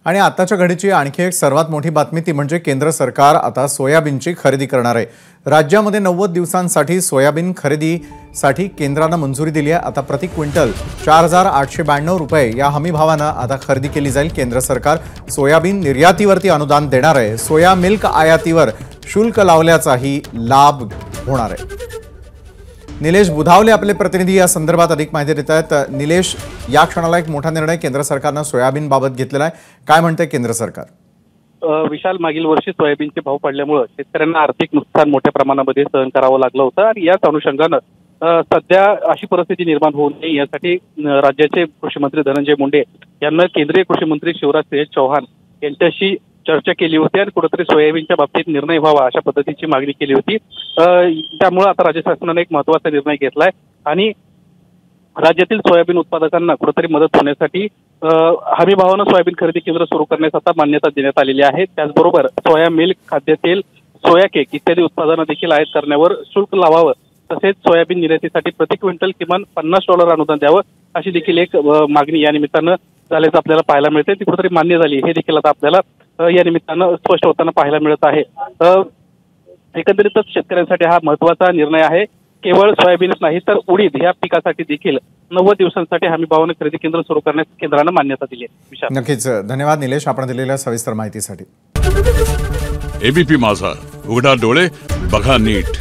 आणि आताच्या घडीची आणखी एक सर्वात मोठी बातमी ती म्हणजे केंद्र सरकार आता सोयाबीनची खरेदी करणार आहे। राज्यामध्ये 90 दिवसांसाठी सोयाबीन खरेदीसाठी केंद्राने मंजुरी दिली आहे। आता प्रति क्विंटल 4892 रुपये या हमी भावाने आता खरेदी केली जाईल। केंद्र सरकार सोयाबीन निर्यातीवरती अनुदान देणार आहे। सोया मिल्क आयातीवर शुल्क लावल्याचाही लाभ होणार आहे। निलेश बुधावले आपले प्रतिनिधी या संदर्भात अधिक माहिती देत आहेत। निलेश, या क्षणाला एक मोठा निर्णय केंद्र सरकारने सोयाबीन बाबत घेतलेला आहे, काय म्हणते केंद्र सरकार? विशाल, मागील वर्षी सोयाबीनचे भाव पडल्यामुळे शेतकऱ्यांना आर्थिक नुकसान मोठ्या प्रमाणामध्ये सहन करावं लागलं होतं आणि याच अनुषंगानं सध्या अशी परिस्थिती निर्माण होऊ नये यासाठी राज्याचे कृषी मंत्री धनंजय मुंडे यांना केंद्रीय कृषी मंत्री शिवराज चौहान यांच्याशी चर्चा केली होती आणि कुठेतरी सोयाबीनच्या बाबतीत निर्णय व्हावा अशा पद्धतीची मागणी केली होती। त्यामुळे आता राज्य शासनाने एक महत्त्वाचा निर्णय घेतलाय आणि राज्यातील सोयाबीन उत्पादकांना कुठेतरी मदत होण्यासाठी हमी भावानं सोयाबीन खरेदी केंद्र सुरू करण्यास आता मान्यता देण्यात आलेली आहे। त्याचबरोबर सोया मिल्क, खाद्यतेल, सोया केक इत्यादी उत्पादनं देखील आयात करण्यावर शुल्क लावावं, तसेच सोयाबीन निर्यातीसाठी प्रति क्विंटल किमान $50 अनुदान द्यावं अशी देखील एक मागणी या निमित्तानं झाल्याचं आपल्याला पाहायला मिळते। ती कुठेतरी मान्य झाली हे देखील आता आपल्याला या निमित्तानं स्पष्ट होताना पाहायला मिळत आहे। एकंदरीतच शेतकऱ्यांसाठी हा महत्त्वाचा निर्णय आहे। केवळ सोयाबीनच नाही तर उडीद या पिकासाठी देखील 90 दिवसांसाठी हमी भावाने खरेदी केंद्र सुरू करण्यास केंद्राने मान्यता दिली आहे। नक्कीच धन्यवाद निलेश, आपण दिलेल्या सविस्तर माहितीसाठी। एबीपी माझा, उघडा डोळे बघा नीट।